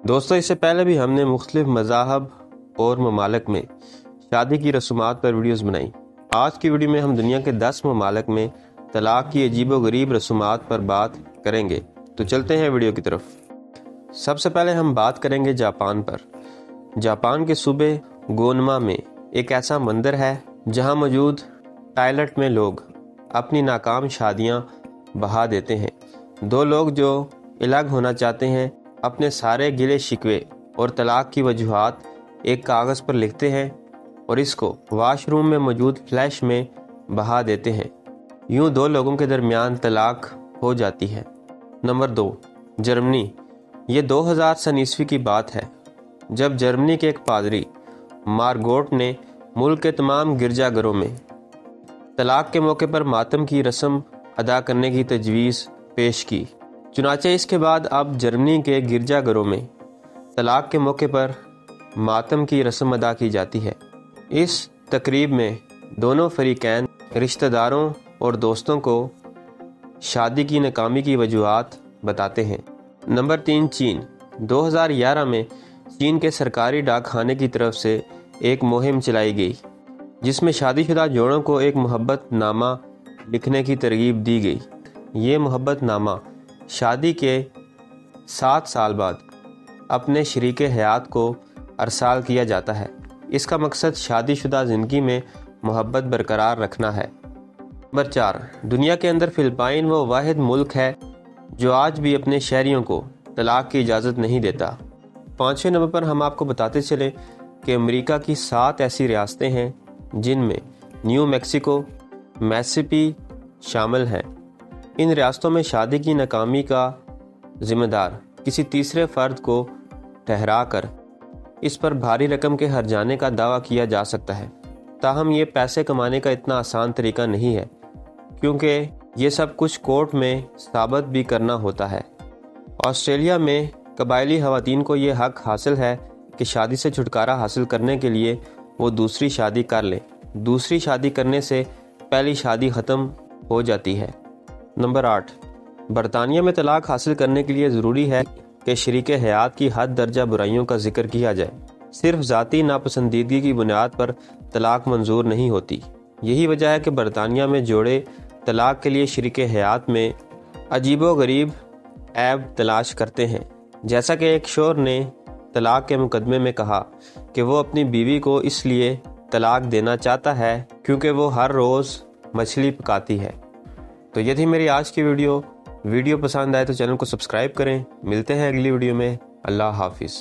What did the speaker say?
دوستو، اس سے پہلے بھی ہم نے مختلف مذاہب اور ممالک میں شادی کی رسومات پر ویڈیوز بنائی۔ آج کی ویڈیو میں ہم دنیا کے 10 ممالک میں طلاق کی عجیب و غریب رسومات پر بات کریں گے۔ تو چلتے ہیں ویڈیو کی طرف۔ سب سے پہلے ہم بات کریں گے جاپان پر۔ جاپان کے صوبے گونما میں ایک ایسا مندر ہے جہاں موجود ٹائلٹ میں لوگ اپنی ناکام شادیاں بہا دیتے ہیں۔ دو لوگ جو الگ ہونا چاہتے ہیں اپنے سارے گلے شکوے اور طلاق کی وجوہات ایک کاغذ پر لکھتے ہیں اور اس کو واش روم میں موجود فلیش میں بہا دیتے ہیں۔ یوں دو لوگوں کے درمیان طلاق ہو جاتی ہے۔ نمبر 2، جرمنی۔ یہ 2000 سن عیسوی کی بات ہے جب جرمنی کے ایک پادری مارگوٹ نے ملک کے تمام گرجا گھروں میں طلاق کے موقع پر ماتم کی رسم ادا کرنے کی تجویز پیش کی۔ چنانچہ اس کے بعد اب جرمنی کے گرجا گھروں میں طلاق کے موقع پر ماتم کی رسم ادا کی جاتی ہے۔ اس تقریب میں دونوں فریقین رشتہ داروں اور دوستوں کو شادی کی ناکامی کی وجوہات بتاتے ہیں۔ نمبر 3، چین۔ 2011 میں چین کے سرکاری ڈاک خانے کی طرف سے ایک مہم چلائی گئی جس میں شادی شدہ جوڑوں کو ایک محبت نامہ لکھنے کی ترغیب دی گئی۔ یہ محبت نامہ شادی کے 7 سال بعد اپنے شریک حیات کو ارسال کیا جاتا ہے۔ اس کا مقصد شادی شدہ زندگی میں محبت برقرار رکھنا ہے۔ نمبر 4، دنیا کے اندر فلپائن وہ واحد ملک ہے جو آج بھی اپنے شہریوں کو طلاق کی اجازت نہیں دیتا۔ 5ویں نمبر پر ہم آپ کو بتاتے چلیں کہ امریکہ کی 7 ایسی ریاستیں ہیں جن میں نیو میکسیکو، میسیپی شامل ہیں۔ ان ریاستوں میں شادی کی ناکامی کا ذمہ دار کسی تیسرے فرد کو ٹھہرا کر اس پر بھاری رقم کے ہرجانے کا دعویٰ کیا جا سکتا ہے۔ تاہم یہ پیسے کمانے کا اتنا آسان طریقہ نہیں ہے کیونکہ یہ سب کچھ کورٹ میں ثابت بھی کرنا ہوتا ہے۔ آسٹریلیا میں قبائلی خواتین کو یہ حق حاصل ہے کہ شادی سے چھٹکارا حاصل کرنے کے لیے وہ دوسری شادی کر لیں۔ دوسری شادی کرنے سے پہلی شادی ختم ہو جاتی ہے۔ نمبر 8، برطانیہ میں طلاق حاصل کرنے کے لیے ضروری ہے کہ شریک حیات کی حد درجہ برائیوں کا ذکر کیا جائے۔ صرف ذاتی ناپسندیدگی کی بنیاد پر طلاق منظور نہیں ہوتی۔ یہی وجہ ہے کہ برطانیہ میں جوڑے طلاق کے لیے شریک حیات میں عجیب و غریب عیب تلاش کرتے ہیں، جیسا کہ ایک شوہر نے طلاق کے مقدمے میں کہا کہ وہ اپنی بیوی کو اس لیے طلاق دینا چاہتا ہے کیونکہ وہ ہر روز مچھلی پکاتی ہے۔ تو یہ تھی میری آج کی ویڈیو پسند آئے تو چینل کو سبسکرائب کریں۔ ملتے ہیں اگلی ویڈیو میں۔ اللہ حافظ۔